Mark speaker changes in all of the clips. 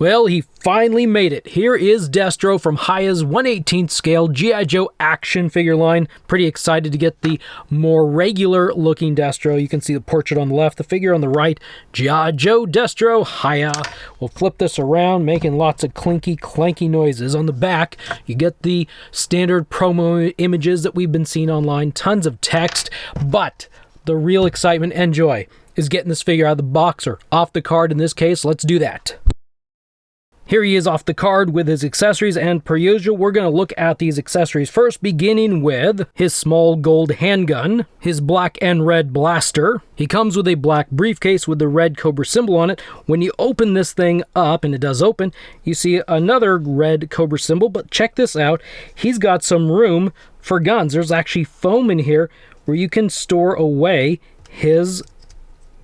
Speaker 1: Well, he finally made it. Here is Destro from HIYA's 1/18 scale G.I. Joe action figure line. Pretty excited to get the more regular looking Destro. You can see the portrait on the left, the figure on the right. G.I. Joe Destro HIYA. We'll flip this around, making lots of clinky, clanky noises. On the back, you get the standard promo images that we've been seeing online. Tons of text, but the real excitement and joy is getting this figure out of the box, or off the card in this case. Let's do that. Here he is off the card with his accessories, and per usual, we're going to look at these accessories first, beginning with his small gold handgun, his black and red blaster. He comes with a black briefcase with the red Cobra symbol on it. When you open this thing up, and it does open, you see another red Cobra symbol, but check this out. He's got some room for guns. There's actually foam in here where you can store away his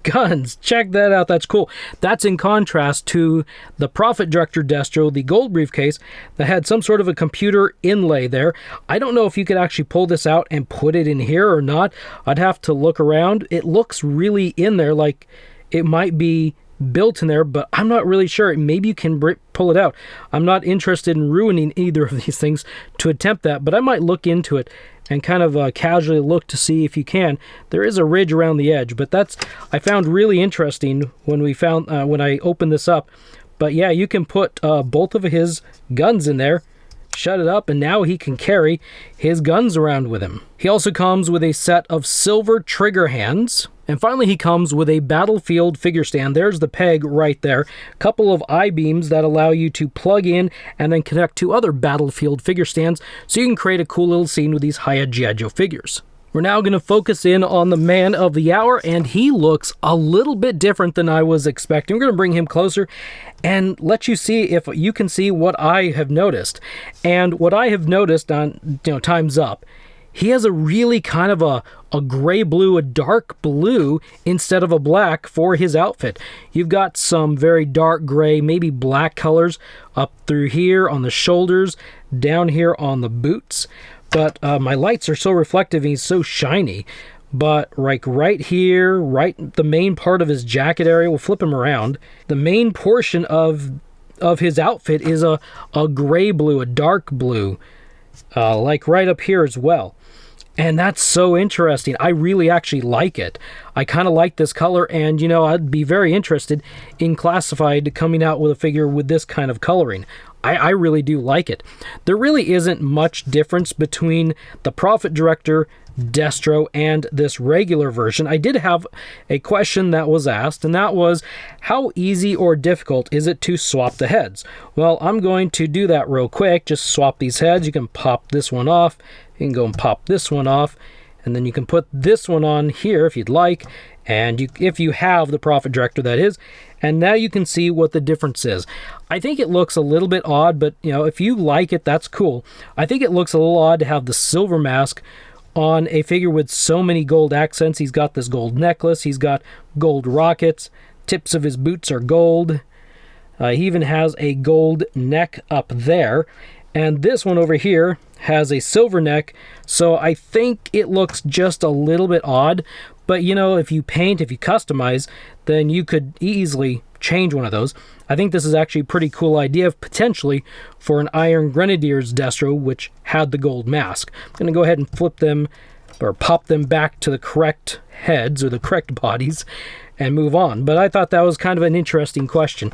Speaker 1: guns. Check that out. That's cool. That's in contrast to the Prophet Director Destro, the gold briefcase, that had some sort of a computer inlay there. I don't know if you could actually pull this out and put it in here or not. I'd have to look around. It looks really in there, like it might be built in there, but I'm not really sure. Maybe you can pull it out. I'm not interested in ruining either of these things to attempt that, but I might look into it and kind of casually look to see if you can. There is a ridge around the edge, but that's, I found really interesting when when I opened this up. But yeah, you can put both of his guns in there, shut it up, and now he can carry his guns around with him. He also comes with a set of silver trigger hands. And finally, he comes with a battlefield figure stand. There's the peg right there. A couple of I-beams that allow you to plug in and then connect to other battlefield figure stands, so you can create a cool little scene with these HIYA G.I. Joe figures. We're now going to focus in on the man of the hour, and he looks a little bit different than I was expecting. We're going to bring him closer and let you see if you can see what I have noticed. And what I have noticed on, Time's Up, he has a really kind of a gray blue, a dark blue instead of a black for his outfit. You've got some very dark gray, maybe black colors up through here on the shoulders, down here on the boots. But my lights are so reflective and he's so shiny. But like right here, right the main part of his jacket area, we'll flip him around. The main portion of his outfit is a gray blue, a dark blue, like right up here as well. And that's so interesting. I really actually like it. I kind of like this color, and I'd be very interested in Classified coming out with a figure with this kind of coloring. I really do like it. There really isn't much difference between the Prophet Director Destro and this regular version. I did have a question that was asked, and that was, how easy or difficult is it to swap the heads? Well, I'm going to do that real quick. Just swap these heads. You can pop this one off. You can go and pop this one off, and then you can put this one on here if you'd like, and if you have the Prophet Director, that is, and now you can see what the difference is. I think it looks a little bit odd, but if you like it, that's cool. I think it looks a little odd to have the silver mask on a figure with so many gold accents. He's got this gold necklace, he's got gold rockets, tips of his boots are gold, he even has a gold neck up there, and this one over here has a silver neck, so I think it looks just a little bit odd. But if you paint, if you customize, then you could easily change one of those. I think this is actually a pretty cool idea, potentially, for an Iron Grenadier's Destro, which had the gold mask. I'm going to go ahead and flip them, or pop them back to the correct heads, or the correct bodies, and move on. But I thought that was kind of an interesting question.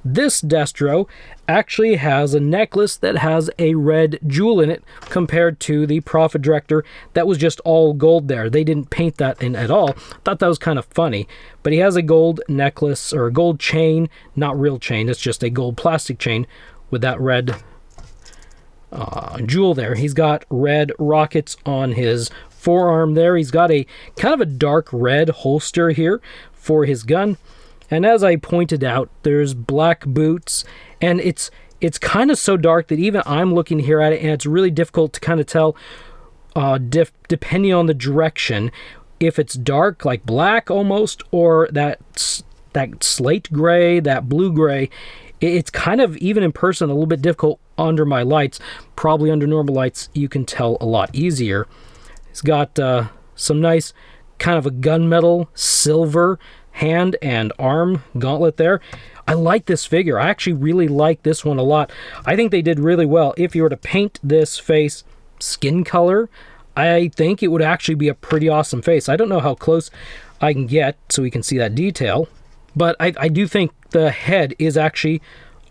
Speaker 1: This Destro actually has a necklace that has a red jewel in it, compared to the Prophet Director that was just all gold there. They didn't paint that in at all. Thought that was kind of funny. But he has a gold necklace, or a gold chain, not real chain, it's just a gold plastic chain with that red jewel there. He's got red rockets on his forearm there. He's got a kind of a dark red holster here for his gun, and as I pointed out, there's black boots, and it's kind of so dark that even I'm looking here at it, and it's really difficult to kind of tell depending on the direction, if it's dark like black almost, or that slate gray, that blue gray. It's kind of, even in person, a little bit difficult under my lights. Probably under normal lights you can tell a lot easier. He's got some nice kind of a gunmetal silver hand and arm gauntlet there. I like this figure. I actually really like this one a lot. I think they did really well. If you were to paint this face skin color, I think it would actually be a pretty awesome face. I don't know how close I can get so we can see that detail, but I do think the head is actually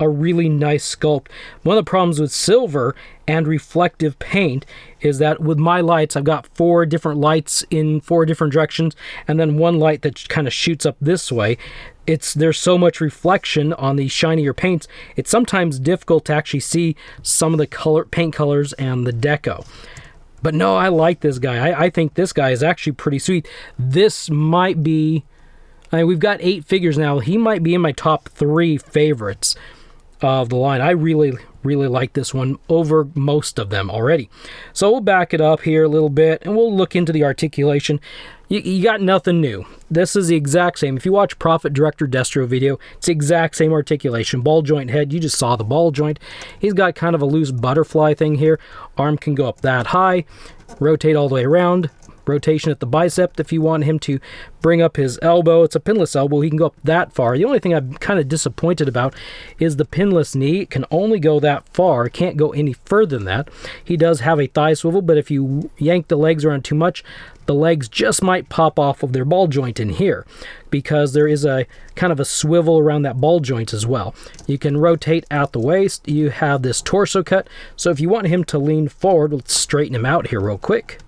Speaker 1: a really nice sculpt. One of the problems with silver and reflective paint is that with my lights, I've got 4 different lights in 4 different directions, and then one light that kind of shoots up this way. There's so much reflection on these shinier paints, it's sometimes difficult to actually see some of the paint colors and the deco. But no, I like this guy. I think this guy is actually pretty sweet. This might be, we've got 8 figures now. He might be in my top 3 favorites of the line. I really like this one over most of them already. So we'll back it up here a little bit and we'll look into the articulation. You got nothing new. This is the exact same. If you watch Profit Director Destro video, it's the exact same articulation. Ball joint head, you just saw the ball joint. He's got kind of a loose butterfly thing here. Arm can go up that high, rotate all the way around. Rotation at the bicep. If you want him to bring up his elbow, it's a pinless elbow, he can go up that far. The only thing I'm kind of disappointed about is the pinless knee. It can only go that far, it can't go any further than that. He does have a thigh swivel, but if you yank the legs around too much, the legs just might pop off of their ball joint in here, because there is a kind of a swivel around that ball joint as well. You can rotate at the waist. You have this torso cut, so if you want him to lean forward, let's straighten him out here real quick.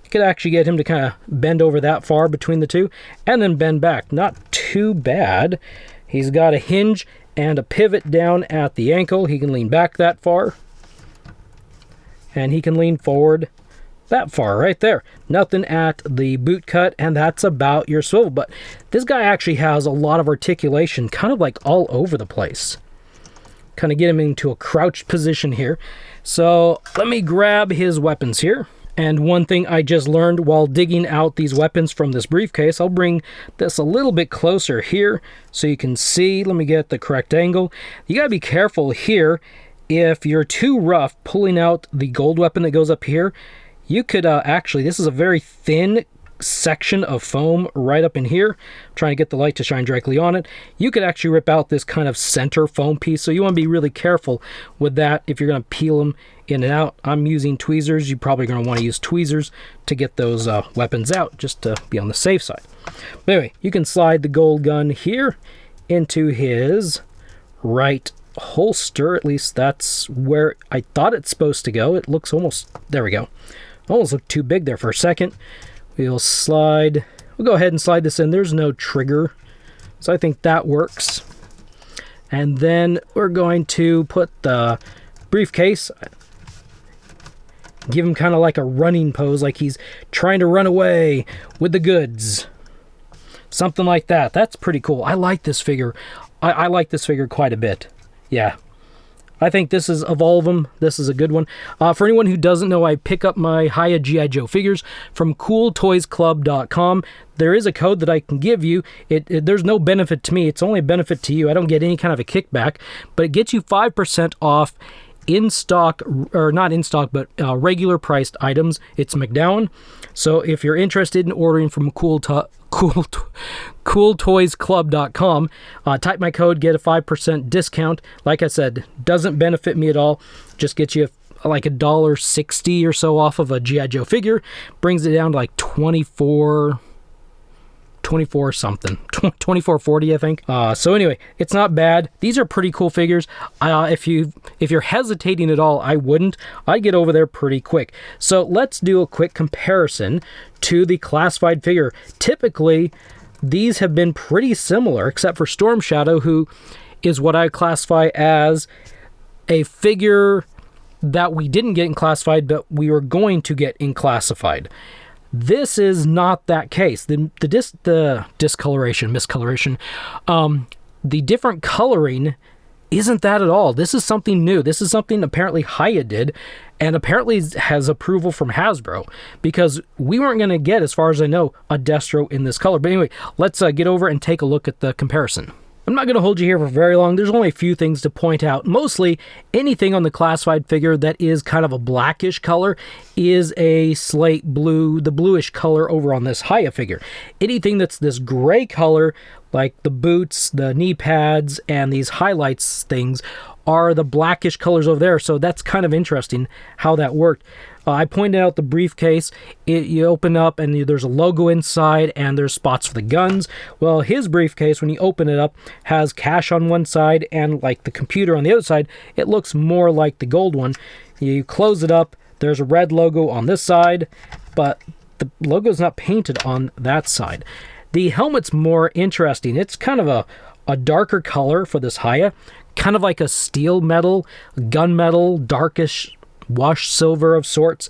Speaker 1: You could actually get him to kind of bend over that far between the two and then bend back. Not too bad. He's got a hinge and a pivot down at the ankle. He can lean back that far. And he can lean forward that far right there. Nothing at the boot cut, and that's about your swivel. But this guy actually has a lot of articulation, kind of like all over the place. Kind of get him into a crouched position here. So let me grab his weapons here. And one thing I just learned while digging out these weapons from this briefcase, I'll bring this a little bit closer here so you can see. Let me get the correct angle. You gotta be careful here. If you're too rough pulling out the gold weapon that goes up here, you could actually, this is a very thin section of foam right up in here. I'm trying to get the light to shine directly on it. You could actually rip out this kind of center foam piece, so you want to be really careful with that if you're going to peel them in and out. I'm using tweezers. You're probably going to want to use tweezers to get those weapons out, just to be on the safe side. But anyway, you can slide the gold gun here into his right holster. At least that's where I thought it's supposed to go. It looks almost, there we go. Almost looked too big there for a second. We'll go ahead and slide this in. There's no trigger, so I think that works. And then we're going to put the briefcase, give him kind of like a running pose, like he's trying to run away with the goods. Something like that. That's pretty cool. I like this figure. I like this figure quite a bit. Yeah. I think this is, of all of them, this is a good one. For anyone who doesn't know, I pick up my HIYA G.I. Joe figures from cooltoysclub.com. There is a code that I can give you. There's no benefit to me. It's only a benefit to you. I don't get any kind of a kickback, but it gets you 5% off in stock, or not in stock, but regular priced items. It's McDowell. So if you're interested in ordering from cooltoysclub.com, type my code, get a 5% discount. Like I said, doesn't benefit me at all. Just gets you like $1.60 or so off of a G.I. Joe figure. Brings it down to like 24 something, 24.40 I think. So anyway, it's not bad. These are pretty cool figures. If you're hesitating at all, I wouldn't. I'd get over there pretty quick. So let's do a quick comparison to the classified figure. Typically, these have been pretty similar, except for Storm Shadow, who is what I classify as a figure that we didn't get in classified, but we were going to get in classified. This is not that case. The miscoloration, the different coloring isn't that at all. This is something new. This is something apparently HIYA did, and apparently has approval from Hasbro, because we weren't going to get, as far as I know, a Destro in this color. But anyway, let's get over and take a look at the comparison. I'm not going to hold you here for very long. There's only a few things to point out. Mostly, anything on the classified figure that is kind of a blackish color is a slate blue, the bluish color over on this HIYA figure. Anything that's this gray color, like the boots, the knee pads, and these highlights things are the blackish colors over there. So that's kind of interesting how that worked. I pointed out the briefcase. You open up and there's a logo inside and there's spots for the guns. Well, his briefcase, when you open it up, has cash on one side and like the computer on the other side. It looks more like the gold one. You close it up, there's a red logo on this side, but the logo's not painted on that side. The helmet's more interesting. It's kind of a darker color for this HIYA, kind of like a steel metal, gunmetal, darkish washed silver of sorts,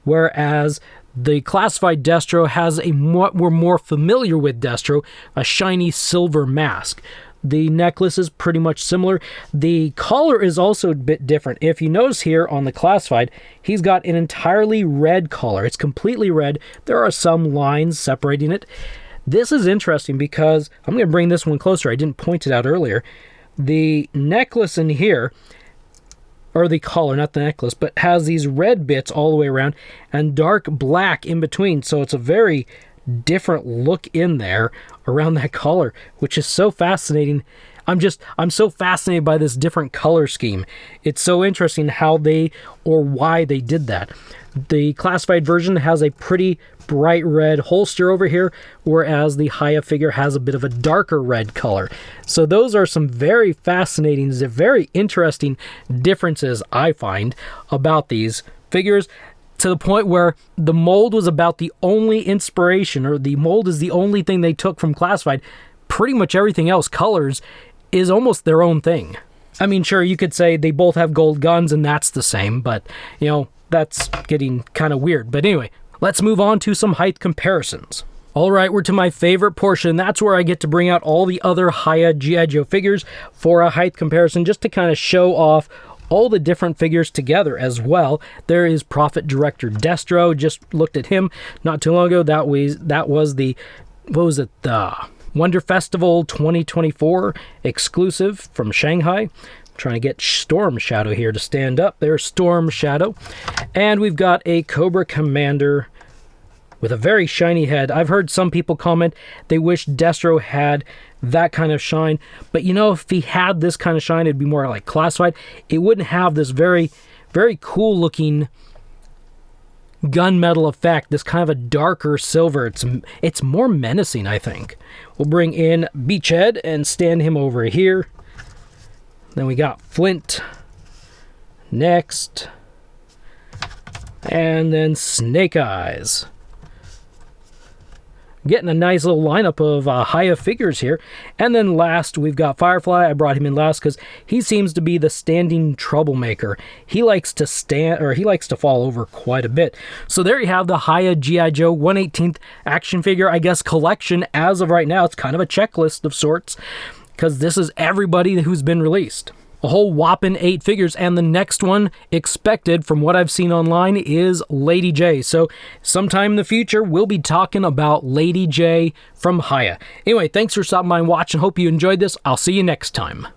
Speaker 1: whereas the classified Destro has what we're more familiar with Destro, a shiny silver mask. The necklace is pretty much similar. The collar is also a bit different. If you notice here on the classified, he's got an entirely red collar. It's completely red. There are some lines separating it. This is interesting because I'm going to bring this one closer. I didn't point it out earlier. The necklace in here, or the collar, not the necklace, but has these red bits all the way around and dark black in between. So it's a very different look in there around that collar, which is so fascinating. I'm so fascinated by this different color scheme. It's so interesting how they or why they did that. The classified version has a pretty bright red holster over here, whereas the HIYA figure has a bit of a darker red color. So those are some very fascinating, very interesting differences I find about these figures, to the point where the mold was about the only inspiration, or the mold is the only thing they took from classified. Pretty much everything else, colors, is almost their own thing. I mean, sure, you could say they both have gold guns and that's the same, but, you know, that's getting kind of weird. But anyway, let's move on to some height comparisons. All right, we're to my favorite portion. That's where I get to bring out all the other HIYA G.I. Joe figures for a height comparison, just to kind of show off all the different figures together as well. There is Profit Director Destro. Just looked at him not too long ago. That was the, what was it, the Wonder Festival 2024 exclusive from Shanghai. I'm trying to get Storm Shadow here to stand up. There's Storm Shadow. And we've got a Cobra Commander with a very shiny head. I've heard some people comment they wish Destro had that kind of shine. But you know, if he had this kind of shine, it'd be more like classified. It wouldn't have this very, very cool looking gunmetal effect, this kind of a darker silver. It's more menacing, I think. We'll bring in Beachhead and stand him over here. Then we got Flint next, and then Snake Eyes. Getting a nice little lineup of HIYA figures here. And then last, we've got Firefly. I brought him in last because he seems to be the standing troublemaker. He likes to fall over quite a bit. So there you have the HIYA G.I. Joe 1/18 action figure, I guess, collection. As of right now, it's kind of a checklist of sorts, because this is everybody who's been released. A whole whopping 8 figures, and the next one expected, from what I've seen online, is Lady J. So sometime in the future, we'll be talking about Lady J from HIYA. Anyway, thanks for stopping by and watching. Hope you enjoyed this. I'll see you next time.